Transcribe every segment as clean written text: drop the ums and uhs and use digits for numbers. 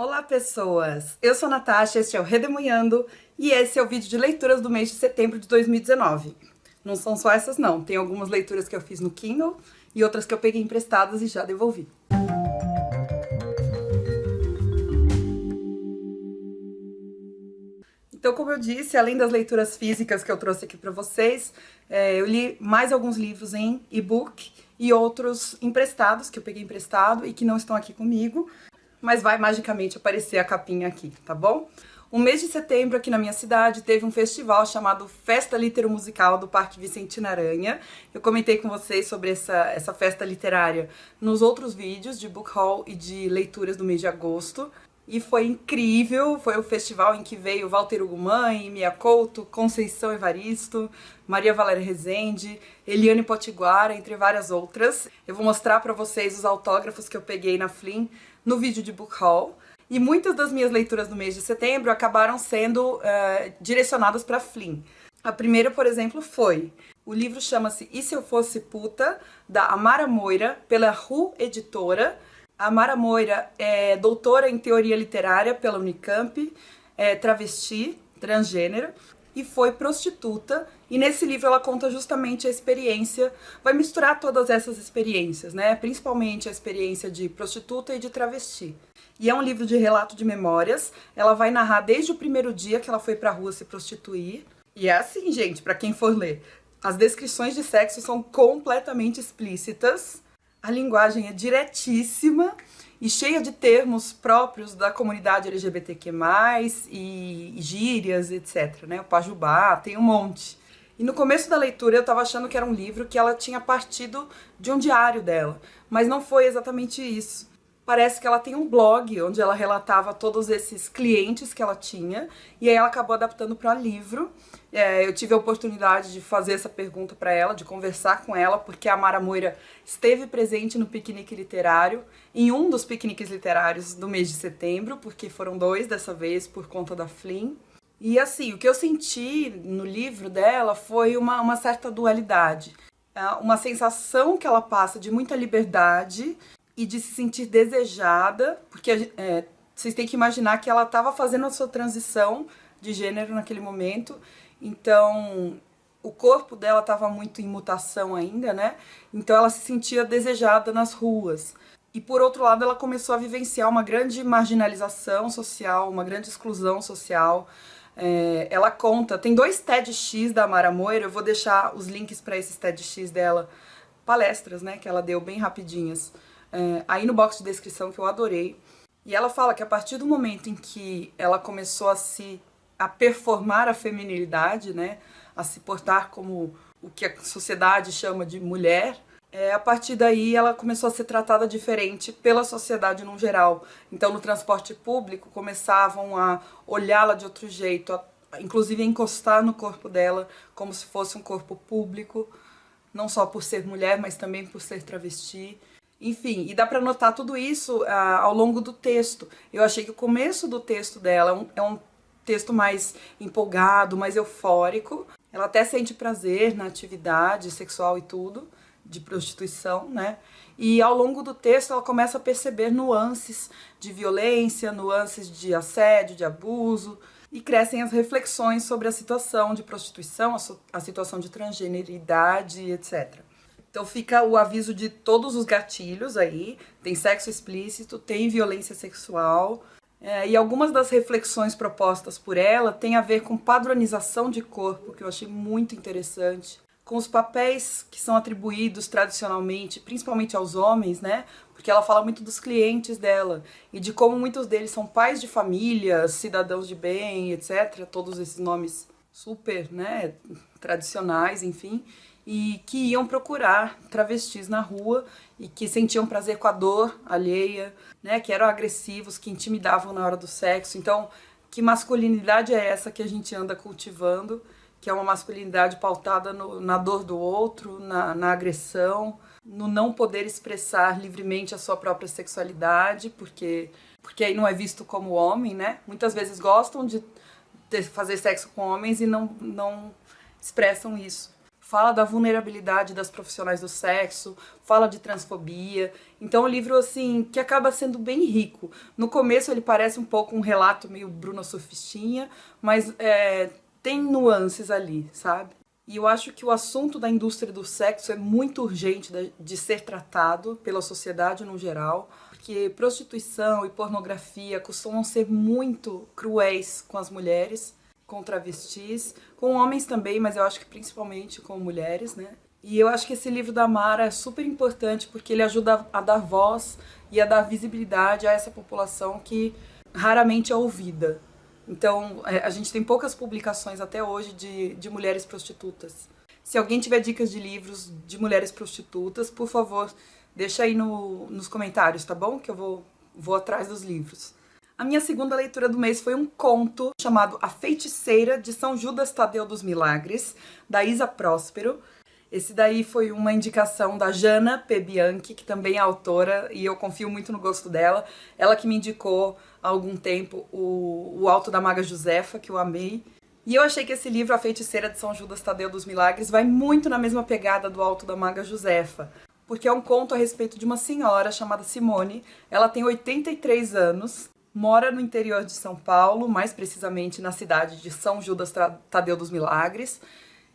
Olá, pessoas! Eu sou a Natasha, este é o Redemoinhando e esse é o vídeo de leituras do mês de setembro de 2019. Não são só essas não, tem algumas leituras que eu fiz no Kindle e outras que eu peguei emprestadas e já devolvi. Então, como eu disse, além das leituras físicas que eu trouxe aqui pra vocês, eu li mais alguns livros em e-book e outros emprestados, que eu peguei emprestado e que não estão aqui comigo, mas vai magicamente aparecer a capinha aqui, tá bom? O mês de setembro aqui na minha cidade teve um festival chamado Festa Litero-Musical do Parque Vicentino Aranha. Eu comentei com vocês sobre essa festa literária nos outros vídeos de book haul e de leituras do mês de agosto. E foi incrível, foi o festival em que veio Walter Ugumãe, Mia Couto, Conceição Evaristo, Maria Valéria Rezende, Eliane Potiguara, entre várias outras. Eu vou mostrar pra vocês os autógrafos que eu peguei na Flim no vídeo de book haul. E muitas das minhas leituras do mês de setembro acabaram sendo direcionadas pra Flim. A primeira, por exemplo, foi... O livro chama-se E Se Eu Fosse Puta, da Amara Moira, pela Ru Editora. A Amara Moira é doutora em teoria literária pela Unicamp, é travesti, transgênero, e foi prostituta. E nesse livro ela conta justamente a experiência, vai misturar todas essas experiências, né? Principalmente a experiência de prostituta e de travesti. E é um livro de relato de memórias. Ela vai narrar desde o primeiro dia que ela foi pra rua se prostituir. E é assim, gente, pra quem for ler. As descrições de sexo são completamente explícitas. A linguagem é diretíssima e cheia de termos próprios da comunidade LGBTQ+, e gírias, etc, né? O pajubá, tem um monte. E no começo da leitura eu tava achando que era um livro que ela tinha partido de um diário dela, mas não foi exatamente isso. Parece que ela tem um blog onde ela relatava todos esses clientes que ela tinha, e aí ela acabou adaptando para livro. Eu tive a oportunidade de fazer essa pergunta para ela, de conversar com ela, porque a Amara Moira esteve presente no piquenique literário, em um dos piqueniques literários do mês de setembro, porque foram 2 dessa vez por conta da Flim. E assim, o que eu senti no livro dela foi uma certa dualidade. Uma sensação que ela passa de muita liberdade e de se sentir desejada, porque vocês têm que imaginar que ela estava fazendo a sua transição de gênero naquele momento, então o corpo dela estava muito em mutação ainda, né? Então ela se sentia desejada nas ruas. E por outro lado ela começou a vivenciar uma grande marginalização social, uma grande exclusão social. Ela conta, tem 2 TEDx da Amara Moira, eu vou deixar os links para esses TEDx dela, palestras, né, que ela deu bem rapidinhas, aí no box de descrição, que eu adorei. E ela fala que a partir do momento em que ela começou a performar a feminilidade, né, a se portar como o que a sociedade chama de mulher, a partir daí ela começou a ser tratada diferente pela sociedade no geral. Então no transporte público começavam a olhá-la de outro jeito, inclusive a encostar no corpo dela como se fosse um corpo público, não só por ser mulher, mas também por ser travesti. Enfim, e dá pra notar tudo isso ao longo do texto. Eu achei que o começo do texto dela é um texto mais empolgado, mais eufórico. Ela até sente prazer na atividade sexual e tudo, de prostituição, né? E ao longo do texto ela começa a perceber nuances de violência, nuances de assédio, de abuso, e crescem as reflexões sobre a situação de prostituição, a situação de transgeneridade, etc. Então fica o aviso de todos os gatilhos aí, tem sexo explícito, tem violência sexual, e algumas das reflexões propostas por ela têm a ver com padronização de corpo, que eu achei muito interessante, com os papéis que são atribuídos tradicionalmente, principalmente aos homens, né? Porque ela fala muito dos clientes dela e de como muitos deles são pais de família, cidadãos de bem, etc. Todos esses nomes super, né, tradicionais, enfim, e que iam procurar travestis na rua e que sentiam prazer com a dor alheia, né, que eram agressivos, que intimidavam na hora do sexo. Então, que masculinidade é essa que a gente anda cultivando? Que é uma masculinidade pautada na dor do outro, na agressão, no não poder expressar livremente a sua própria sexualidade, porque aí não é visto como homem, né? Muitas vezes gostam de fazer sexo com homens e não expressam isso. fala da vulnerabilidade das profissionais do sexo, fala de transfobia. Então é um livro, assim, que acaba sendo bem rico. No começo ele parece um pouco um relato meio Bruna Surfistinha, mas tem nuances ali, sabe? E eu acho que o assunto da indústria do sexo é muito urgente de ser tratado pela sociedade no geral, porque prostituição e pornografia costumam ser muito cruéis com as mulheres, com travestis, com homens também, mas eu acho que principalmente com mulheres, né? E eu acho que esse livro da Mara é super importante porque ele ajuda a dar voz e a dar visibilidade a essa população que raramente é ouvida. Então, a gente tem poucas publicações até hoje de mulheres prostitutas. Se alguém tiver dicas de livros de mulheres prostitutas, por favor, deixa aí nos comentários, tá bom? Que eu vou atrás dos livros. A minha segunda leitura do mês foi um conto chamado A Feiticeira de São Judas Tadeu dos Milagres, da Isa Próspero. Esse daí foi uma indicação da Jana P. Bianchi, que também é autora, e eu confio muito no gosto dela. Ela que me indicou há algum tempo o Alto da Maga Josefa, que eu amei. E eu achei que esse livro, A Feiticeira de São Judas Tadeu dos Milagres, vai muito na mesma pegada do Alto da Maga Josefa, porque é um conto a respeito de uma senhora chamada Simone. Ela tem 83 anos, mora no interior de São Paulo, mais precisamente na cidade de São Judas Tadeu dos Milagres,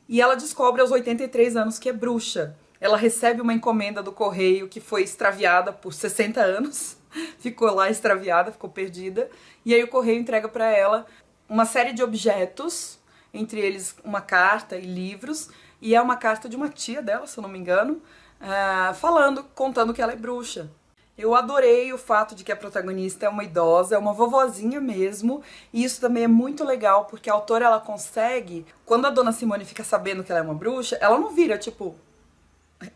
e ela descobre aos 83 anos que é bruxa. Ela recebe uma encomenda do correio que foi extraviada por 60 anos, ficou lá extraviada, ficou perdida, e aí o correio entrega para ela uma série de objetos, entre eles uma carta e livros, e é uma carta de uma tia dela, se eu não me engano, contando que ela é bruxa. Eu adorei o fato de que a protagonista é uma idosa, é uma vovozinha mesmo, e isso também é muito legal, porque a autora, ela consegue, quando a dona Simone fica sabendo que ela é uma bruxa, ela não vira, tipo,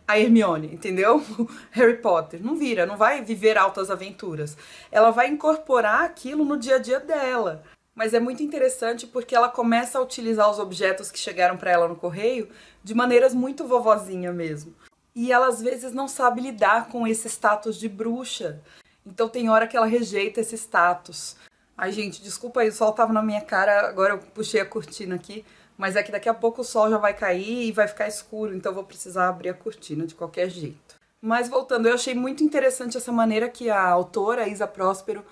a Hermione, entendeu? Harry Potter, não vira, não vai viver altas aventuras. Ela vai incorporar aquilo no dia a dia dela. Mas é muito interessante porque ela começa a utilizar os objetos que chegaram para ela no correio de maneiras muito vovozinha mesmo. E ela às vezes não sabe lidar com esse status de bruxa. Então tem hora que ela rejeita esse status. Ai, gente, desculpa aí, o sol tava na minha cara, agora eu puxei a cortina aqui, mas é que daqui a pouco o sol já vai cair e vai ficar escuro, então eu vou precisar abrir a cortina de qualquer jeito. Mas voltando, eu achei muito interessante essa maneira que a autora, Isa Próspero,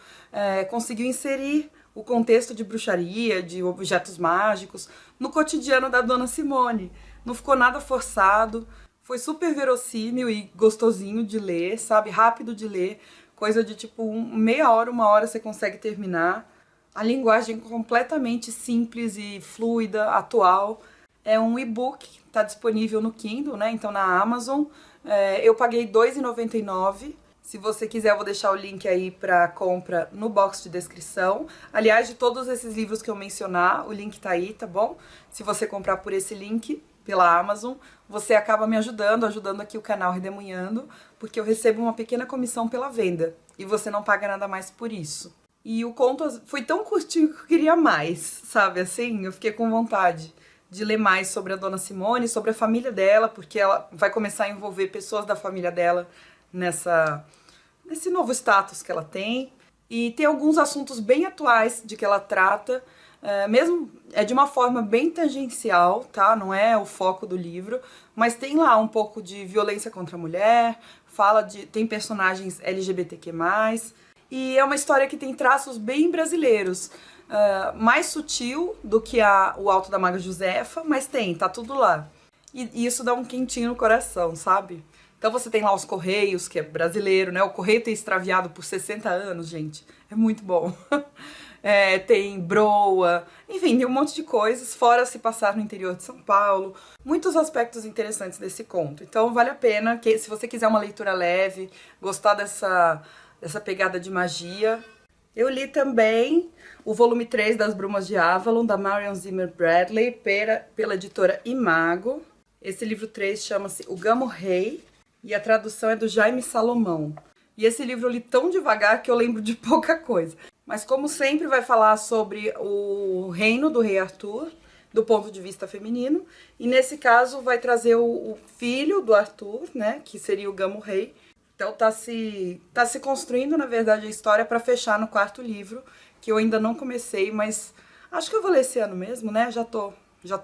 conseguiu inserir o contexto de bruxaria, de objetos mágicos, no cotidiano da dona Simone. Não ficou nada forçado. Foi super verossímil e gostosinho de ler, sabe? Rápido de ler. Coisa de tipo meia hora, uma hora você consegue terminar. A linguagem completamente simples e fluida, atual. É um e-book, tá disponível no Kindle, né? Então na Amazon. Eu paguei R$ 2,99. Se você quiser, eu vou deixar o link aí para compra no box de descrição. Aliás, de todos esses livros que eu mencionar, o link tá aí, tá bom? Se você comprar por esse link, pela Amazon, você acaba me ajudando aqui o canal Redemunhando, porque eu recebo uma pequena comissão pela venda, e você não paga nada mais por isso. E o conto foi tão curtinho que eu queria mais, sabe, assim, eu fiquei com vontade de ler mais sobre a dona Simone, sobre a família dela, porque ela vai começar a envolver pessoas da família dela nesse novo status que ela tem. E tem alguns assuntos bem atuais de que ela trata, mesmo é de uma forma bem tangencial, tá? Não é o foco do livro, mas tem lá um pouco de violência contra a mulher, tem personagens LGBTQ+, e é uma história que tem traços bem brasileiros, mais sutil do que o Alto da Maga Josefa, mas tá tudo lá. E isso dá um quentinho no coração, sabe? Então você tem lá os Correios, que é brasileiro, né? O Correio ter extraviado por 60 anos, gente, é muito bom. Tem broa, enfim, tem um monte de coisas, fora se passar no interior de São Paulo. Muitos aspectos interessantes desse conto. Então vale a pena, se você quiser uma leitura leve, gostar dessa pegada de magia. Eu li também o volume 3 das Brumas de Avalon, da Marion Zimmer Bradley, pela editora Imago. Esse livro 3 chama-se O Gamo Rei, e a tradução é do Jaime Salomão. E esse livro eu li tão devagar que eu lembro de pouca coisa. Mas como sempre vai falar sobre o reino do rei Arthur, do ponto de vista feminino. E nesse caso vai trazer o filho do Arthur, né, que seria o Gamo Rei. Então tá se construindo, na verdade, a história para fechar no 4º livro, que eu ainda não comecei, mas acho que eu vou ler esse ano mesmo, né? Já tô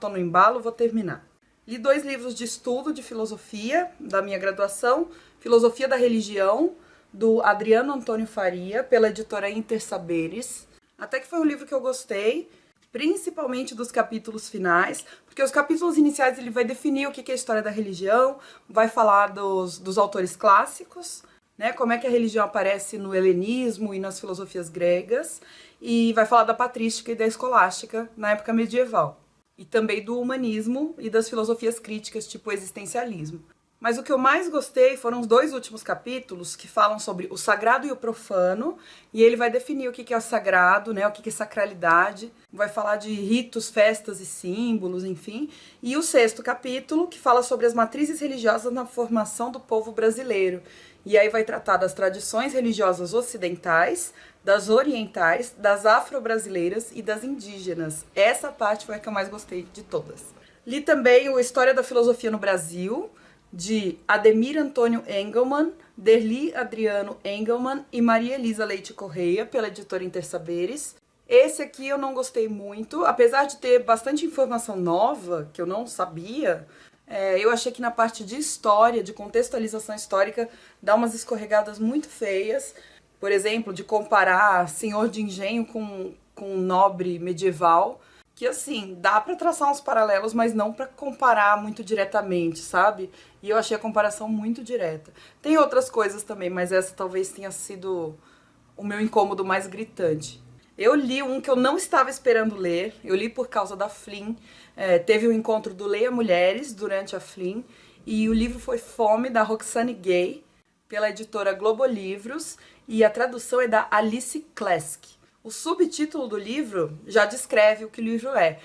no embalo, vou terminar. Li 2 livros de estudo de filosofia da minha graduação, Filosofia da Religião, do Adriano Antônio Faria, pela editora Intersaberes. Até que foi um livro que eu gostei, principalmente dos capítulos finais, porque os capítulos iniciais ele vai definir o que é a história da religião, vai falar dos autores clássicos, né, como é que a religião aparece no helenismo e nas filosofias gregas, e vai falar da patrística e da escolástica na época medieval, e também do humanismo e das filosofias críticas, tipo existencialismo. Mas o que eu mais gostei foram os 2 últimos capítulos que falam sobre o sagrado e o profano, e ele vai definir o que é o sagrado, né, o que é sacralidade, vai falar de ritos, festas e símbolos, enfim. E o 6º capítulo, que fala sobre as matrizes religiosas na formação do povo brasileiro. E aí vai tratar das tradições religiosas ocidentais, das orientais, das afro-brasileiras e das indígenas. Essa parte foi a que eu mais gostei de todas. Li também o História da Filosofia no Brasil, de Ademir Antônio Engelmann, Derli Adriano Engelmann e Maria Elisa Leite Correia, pela editora Intersaberes. Esse aqui eu não gostei muito, apesar de ter bastante informação nova, que eu não sabia, eu achei que na parte de história, de contextualização histórica, dá umas escorregadas muito feias. Por exemplo, de comparar senhor de engenho com um nobre medieval, que assim, dá pra traçar uns paralelos, mas não pra comparar muito diretamente, sabe? E eu achei a comparação muito direta. Tem outras coisas também, mas essa talvez tenha sido o meu incômodo mais gritante. Eu li um que eu não estava esperando ler, eu li por causa da Flynn, teve um encontro do Leia Mulheres durante a Flynn, e o livro foi Fome, da Roxane Gay, pela editora Globo Livros, e a tradução é da Alice Klesk. O subtítulo do livro já descreve o que o livro é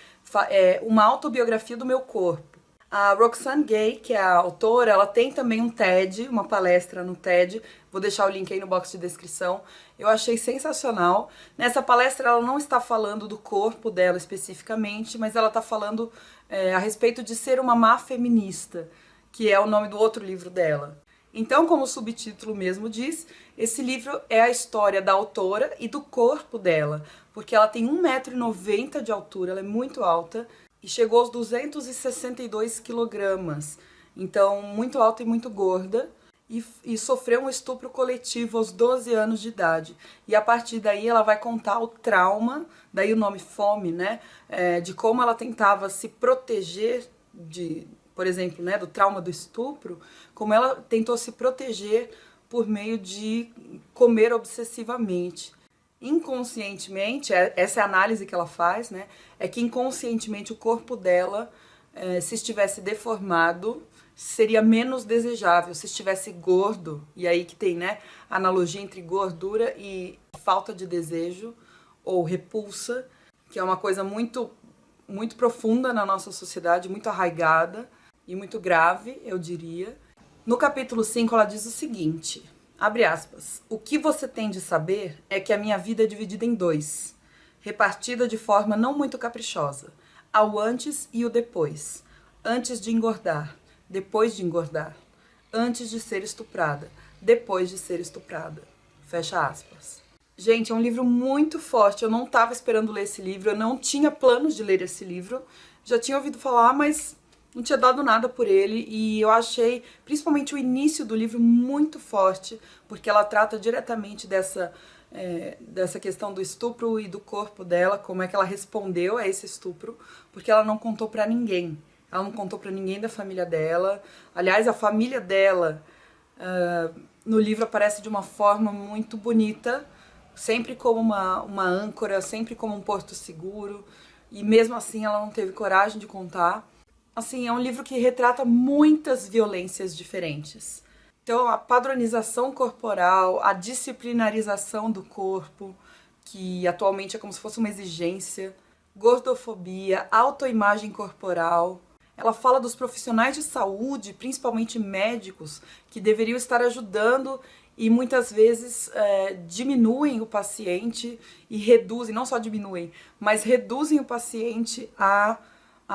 uma autobiografia do meu corpo. A Roxane Gay, que é a autora, ela tem também um TED, uma palestra no TED, vou deixar o link aí no box de descrição. Eu achei sensacional. Nessa palestra ela não está falando do corpo dela especificamente, mas ela está falando a respeito de ser uma má feminista, que é o nome do outro livro dela. Então, como o subtítulo mesmo diz, esse livro é a história da autora e do corpo dela, porque ela tem 1,90 m de altura, ela é muito alta, e chegou aos 262 quilogramas, então muito alta e muito gorda, e sofreu um estupro coletivo aos 12 anos de idade. E a partir daí ela vai contar o trauma, daí o nome Fome, né, de como ela tentava se proteger por exemplo, né, do trauma do estupro, como ela tentou se proteger por meio de comer obsessivamente. Inconscientemente, essa é a análise que ela faz, né, é que inconscientemente o corpo dela, se estivesse deformado, seria menos desejável. Se estivesse gordo, e aí que tem, né, a analogia entre gordura e falta de desejo, ou repulsa, que é uma coisa muito, muito profunda na nossa sociedade, muito arraigada, e muito grave, eu diria. No capítulo 5, ela diz o seguinte, abre aspas, o que você tem de saber é que a minha vida é dividida em 2, repartida de forma não muito caprichosa, ao antes e o depois, antes de engordar, depois de engordar, antes de ser estuprada, depois de ser estuprada, fecha aspas. Gente, é um livro muito forte, eu não estava esperando ler esse livro, eu não tinha planos de ler esse livro, já tinha ouvido falar, mas não tinha dado nada por ele, e eu achei, principalmente o início do livro, muito forte, porque ela trata diretamente dessa questão do estupro e do corpo dela, como é que ela respondeu a esse estupro, porque ela não contou pra ninguém. Ela não contou pra ninguém da família dela. Aliás, a família dela, no livro, aparece de uma forma muito bonita, sempre como uma âncora, sempre como um porto seguro, e mesmo assim ela não teve coragem de contar. Assim, é um livro que retrata muitas violências diferentes. Então, a padronização corporal, a disciplinarização do corpo, que atualmente é como se fosse uma exigência, gordofobia, autoimagem corporal. Ela fala dos profissionais de saúde, principalmente médicos, que deveriam estar ajudando e muitas vezes diminuem o paciente e reduzem, não só diminuem, mas reduzem o paciente a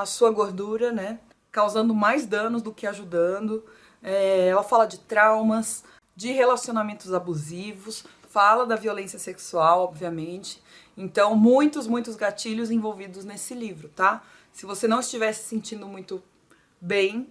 sua gordura, né, causando mais danos do que ajudando. Ela fala de traumas, de relacionamentos abusivos, fala da violência sexual, obviamente. Então, muitos gatilhos envolvidos nesse livro, tá? Se você não estiver se sentindo muito bem,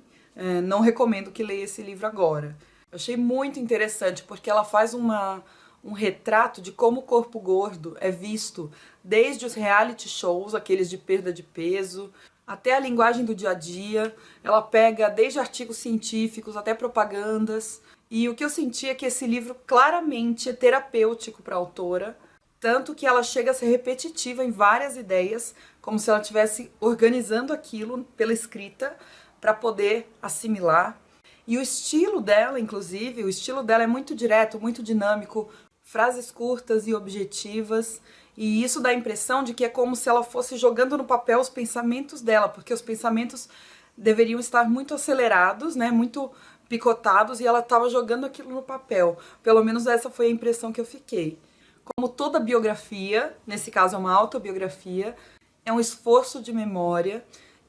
não recomendo que leia esse livro agora. Eu achei muito interessante porque ela faz um retrato de como o corpo gordo é visto desde os reality shows, aqueles de perda de peso, até a linguagem do dia a dia. Ela pega desde artigos científicos até propagandas. E o que eu senti é que esse livro claramente é terapêutico para a autora, tanto que ela chega a ser repetitiva em várias ideias, como se ela estivesse organizando aquilo pela escrita para poder assimilar. E o estilo dela, inclusive, o estilo dela é muito direto, muito dinâmico, frases curtas e objetivas, e isso dá a impressão de que é como se ela fosse jogando no papel os pensamentos dela, porque os pensamentos deveriam estar muito acelerados, né, muito picotados, e ela estava jogando aquilo no papel. Pelo menos essa foi a impressão que eu fiquei. Como toda biografia, nesse caso é uma autobiografia, é um esforço de memória,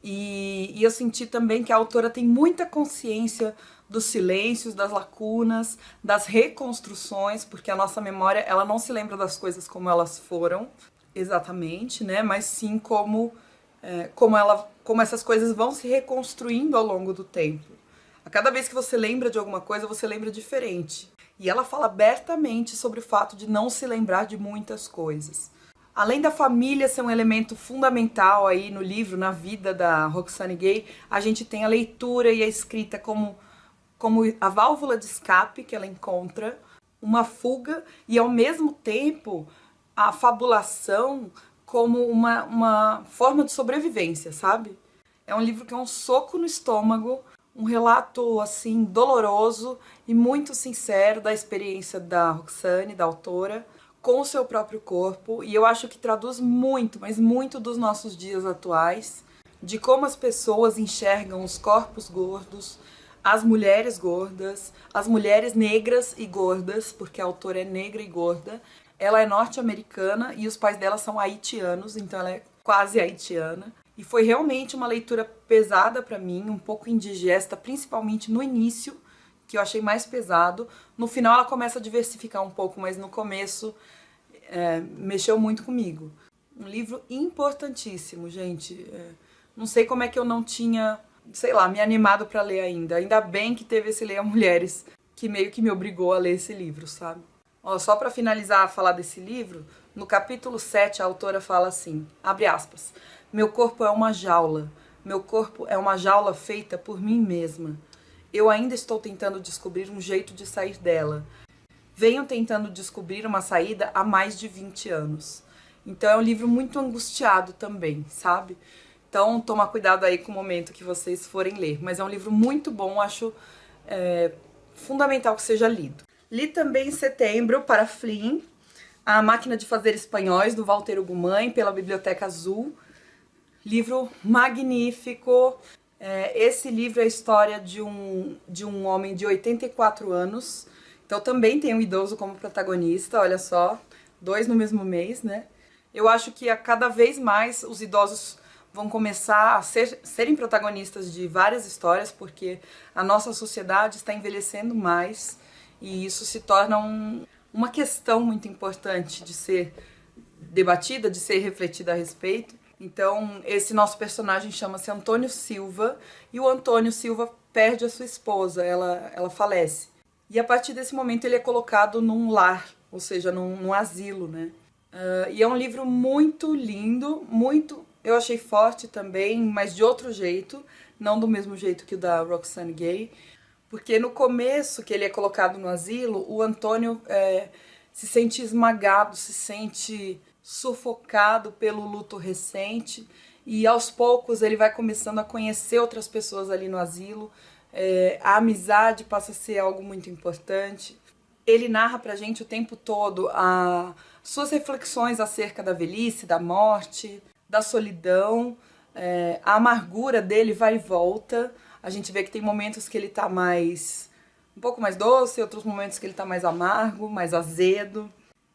e eu senti também que a autora tem muita consciência dos silêncios, das lacunas, das reconstruções, porque a nossa memória, ela não se lembra das coisas como elas foram, exatamente, né? Mas sim como essas coisas vão se reconstruindo ao longo do tempo. A cada vez que você lembra de alguma coisa, você lembra diferente. E ela fala abertamente sobre o fato de não se lembrar de muitas coisas. Além da família ser um elemento fundamental aí no livro, na vida da Roxane Gay, a gente tem a leitura e a escrita como a válvula de escape que ela encontra, uma fuga, e ao mesmo tempo a fabulação como uma forma de sobrevivência, sabe? É um livro que é um soco no estômago, um relato assim doloroso e muito sincero da experiência da Roxane, da autora, com o seu próprio corpo, e eu acho que traduz muito, mas muito dos nossos dias atuais, de como as pessoas enxergam os corpos gordos, as mulheres gordas, as mulheres negras e gordas, porque a autora é negra e gorda. Ela é norte-americana e os pais dela são haitianos, então ela é quase haitiana. E foi realmente uma leitura pesada para mim, um pouco indigesta, principalmente no início, que eu achei mais pesado. No final ela começa a diversificar um pouco, mas no começo mexeu muito comigo. Um livro importantíssimo, gente. Não sei como é que eu não tinha, sei lá, me animado para ler ainda. Ainda bem que teve esse Leia Mulheres, que meio que me obrigou a ler esse livro, sabe? Ó, só para finalizar a falar desse livro, no capítulo 7 a autora fala assim, abre aspas, meu corpo é uma jaula, meu corpo é uma jaula feita por mim mesma. Eu ainda estou tentando descobrir um jeito de sair dela. Venho tentando descobrir uma saída há mais de 20 anos. Então é um livro muito angustiado também, sabe? Então toma cuidado aí com o momento que vocês forem ler. Mas é um livro muito bom, acho fundamental que seja lido. Li também em setembro, para Flynn, A Máquina de Fazer Espanhóis, do Walter Ugumãe, pela Biblioteca Azul. Livro magnífico. Esse livro é a história de um homem de 84 anos. Então também tem um idoso como protagonista, olha só, 2 no mesmo mês, né? Eu acho que a cada vez mais os idosos vão começar a serem protagonistas de várias histórias, porque a nossa sociedade está envelhecendo mais e isso se torna uma questão muito importante de ser debatida, de ser refletida a respeito. Então, esse nosso personagem chama-se Antônio Silva, e o Antônio Silva perde a sua esposa, ela falece. E a partir desse momento ele é colocado num lar, ou seja, num asilo, né? E é um livro muito lindo, muito, eu achei forte também, mas de outro jeito, não do mesmo jeito que o da Roxane Gay, porque no começo que ele é colocado no asilo, o Antônio se sente esmagado, se sente sufocado pelo luto recente, e aos poucos ele vai começando a conhecer outras pessoas ali no asilo, a amizade passa a ser algo muito importante. Ele narra pra gente o tempo todo suas reflexões acerca da velhice, da morte, da solidão, a amargura dele vai e volta. A gente vê que tem momentos que ele tá um pouco mais doce, outros momentos que ele tá mais amargo, mais azedo.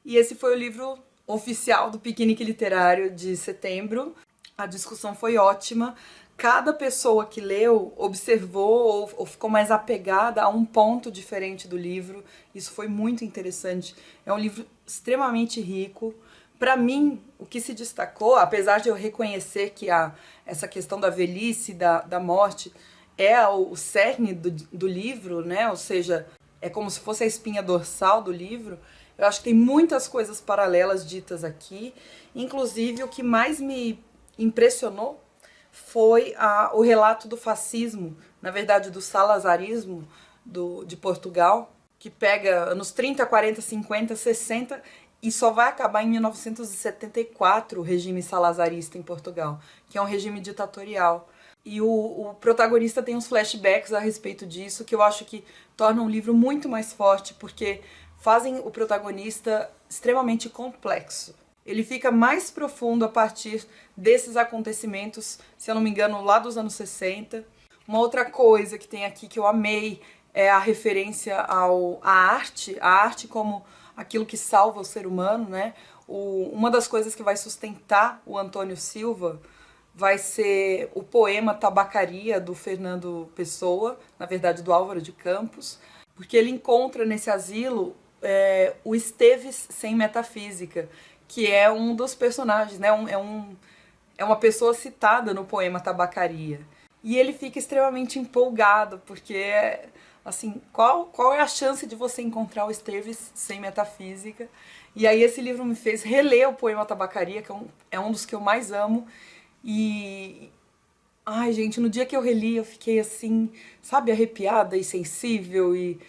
E esse foi o livro oficial do Piquenique Literário de setembro. A discussão foi ótima. Cada pessoa que leu observou ou ficou mais apegada a um ponto diferente do livro. Isso foi muito interessante. É um livro extremamente rico. Para mim, o que se destacou, apesar de eu reconhecer que essa questão da velhice, da morte, é o cerne do livro, né? Ou seja, é como se fosse a espinha dorsal do livro. Eu acho que tem muitas coisas paralelas ditas aqui. Inclusive, o que mais me impressionou foi o relato do fascismo, na verdade do salazarismo de Portugal, que pega anos 30, 40, 50, 60 e só vai acabar em 1974 o regime salazarista em Portugal, que é um regime ditatorial. E o protagonista tem uns flashbacks a respeito disso, que eu acho que tornam o livro muito mais forte, porque fazem o protagonista extremamente complexo. Ele fica mais profundo a partir desses acontecimentos, se eu não me engano, lá dos anos 60. Uma outra coisa que tem aqui que eu amei é a referência à arte como aquilo que salva o ser humano, né? Uma das coisas que vai sustentar o Antônio Silva vai ser o poema Tabacaria, do Fernando Pessoa, na verdade do Álvaro de Campos, porque ele encontra nesse asilo o Esteves sem metafísica, que é um dos personagens, né? É uma pessoa citada no poema Tabacaria. E ele fica extremamente empolgado, porque, assim, qual é a chance de você encontrar o Esteves sem metafísica? E aí esse livro me fez reler o poema Tabacaria, que é um dos que eu mais amo. E, ai, gente, no dia que eu reli, eu fiquei assim, sabe, arrepiada e sensível e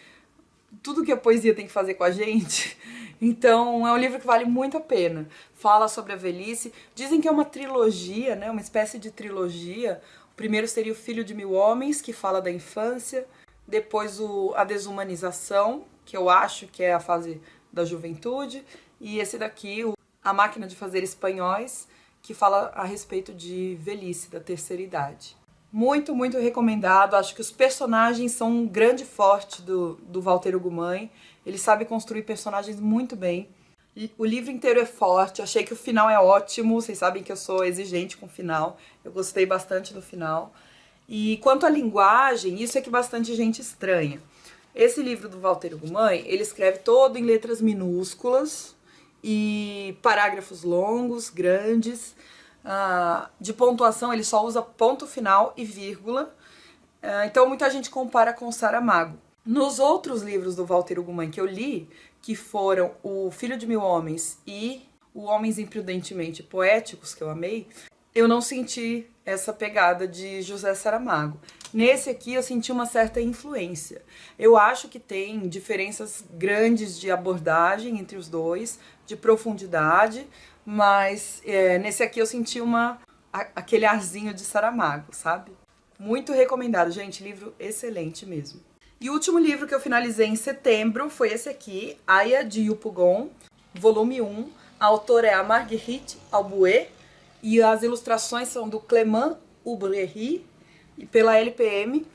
tudo que a poesia tem que fazer com a gente. Então, é um livro que vale muito a pena. Fala sobre a velhice. Dizem que é uma trilogia, né? Uma espécie de trilogia. O primeiro seria O Filho de Mil Homens, que fala da infância. Depois a desumanização, que eu acho que é a fase da juventude. E esse daqui, A Máquina de Fazer Espanhóis, que fala a respeito de velhice, da terceira idade. Muito, muito recomendado. Acho que os personagens são um grande forte do Walter Ugumãe. Ele sabe construir personagens muito bem. E o livro inteiro é forte. Achei que o final é ótimo. Vocês sabem que eu sou exigente com o final. Eu gostei bastante do final. E quanto à linguagem, isso é que bastante gente estranha. Esse livro do Walter Ugumãe, ele escreve todo em letras minúsculas e parágrafos longos, grandes. De pontuação ele só usa ponto final e vírgula, então muita gente compara com o Saramago. Nos outros livros do Walter Ugumãe que eu li, que foram O Filho de Mil Homens e O Homens Imprudentemente Poéticos, que eu amei, eu não senti essa pegada de José Saramago. Nesse aqui eu senti uma certa influência. Eu acho que tem diferenças grandes de abordagem entre os dois, de profundidade, mas nesse aqui eu senti aquele arzinho de Saramago, sabe? Muito recomendado, gente, livro excelente mesmo. E o último livro que eu finalizei em setembro foi esse aqui, Aya de Yupougon, volume 1. A autora é a Marguerite Alboué e as ilustrações são do Clément Ubrery e pela LPM.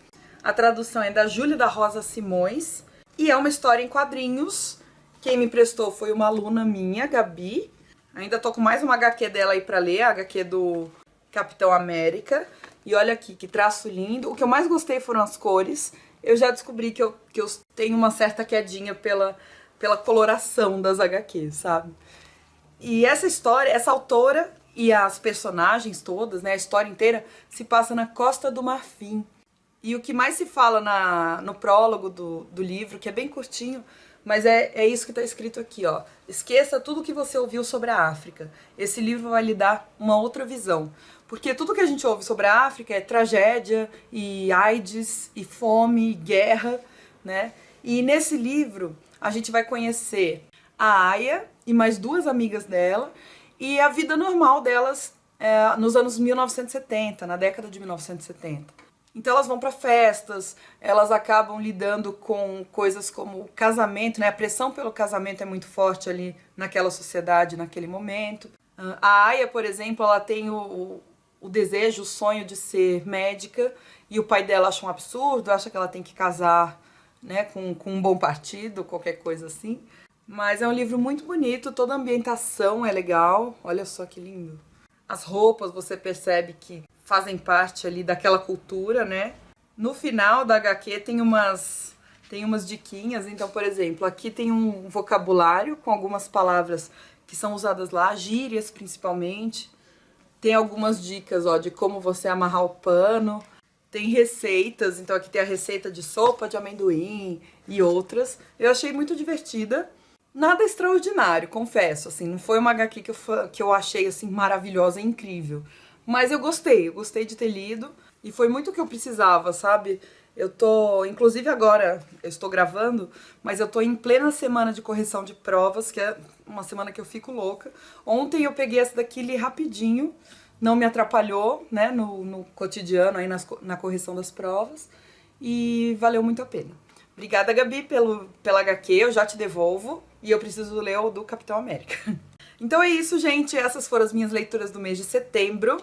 A tradução é da Júlia da Rosa Simões e é uma história em quadrinhos. Quem me emprestou foi uma aluna minha, Gabi. Ainda tô com mais uma HQ dela aí pra ler, a HQ do Capitão América. E olha aqui, que traço lindo. O que eu mais gostei foram as cores. Eu já descobri que eu tenho uma certa quedinha pela coloração das HQs, sabe? E essa história, essa autora e as personagens todas, né, a história inteira, se passa na Costa do Marfim. E o que mais se fala no prólogo do livro, que é bem curtinho, mas é isso que está escrito aqui, ó. Esqueça tudo que você ouviu sobre a África. Esse livro vai lhe dar uma outra visão. Porque tudo que a gente ouve sobre a África é tragédia, e AIDS, e fome, e guerra, né? E nesse livro a gente vai conhecer a Aya e mais duas amigas dela, e a vida normal delas nos anos 1970, na década de 1970. Então elas vão para festas, elas acabam lidando com coisas como o casamento, né? A pressão pelo casamento é muito forte ali naquela sociedade, naquele momento. A Aya, por exemplo, ela tem o desejo, o sonho de ser médica, e o pai dela acha um absurdo, acha que ela tem que casar, né, com um bom partido, qualquer coisa assim. Mas é um livro muito bonito, toda a ambientação é legal, olha só que lindo. As roupas você percebe que fazem parte ali daquela cultura, né? No final da HQ tem umas diquinhas, então, por exemplo, aqui tem um vocabulário com algumas palavras que são usadas lá, gírias principalmente. Tem algumas dicas, ó, de como você amarrar o pano. Tem receitas, então aqui tem a receita de sopa de amendoim e outras. Eu achei muito divertida. Nada extraordinário, confesso, assim, não foi uma HQ que eu achei, assim, maravilhosa e incrível. Mas eu gostei de ter lido e foi muito o que eu precisava, sabe? Eu tô, inclusive agora, eu estou gravando, mas eu tô em plena semana de correção de provas, que é uma semana que eu fico louca. Ontem eu peguei essa daqui, li rapidinho, não me atrapalhou, né, no cotidiano, aí na correção das provas, e valeu muito a pena. Obrigada, Gabi, pela HQ, eu já te devolvo, e eu preciso ler o do Capitão América. Então é isso, gente, essas foram as minhas leituras do mês de setembro.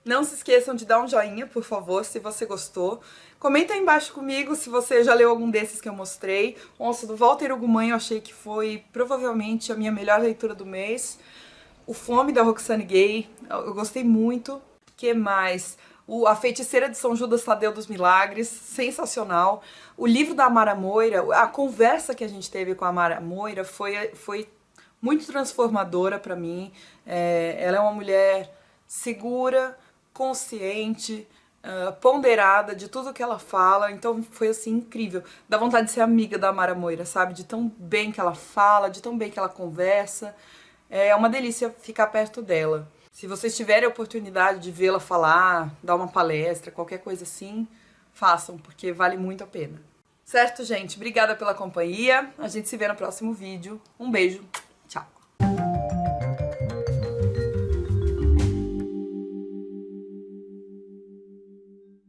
Não se esqueçam de dar um joinha, por favor, se você gostou. Comenta aí embaixo comigo se você já leu algum desses que eu mostrei. Nossa, do Walter Ugumãe eu achei que foi provavelmente a minha melhor leitura do mês. O Fome, da Roxane Gay, eu gostei muito. Que mais? A Feiticeira de São Judas Tadeu dos Milagres, sensacional. O livro da Amara Moira, a conversa que a gente teve com a Amara Moira foi muito transformadora pra mim. Ela é uma mulher segura, consciente, ponderada de tudo que ela fala, então foi assim incrível. Dá vontade de ser amiga da Amara Moira, sabe? De tão bem que ela fala, de tão bem que ela conversa. É uma delícia ficar perto dela. Se vocês tiverem a oportunidade de vê-la falar, dar uma palestra, qualquer coisa assim, façam, porque vale muito a pena. Certo, gente? Obrigada pela companhia. A gente se vê no próximo vídeo. Um beijo. Tchau.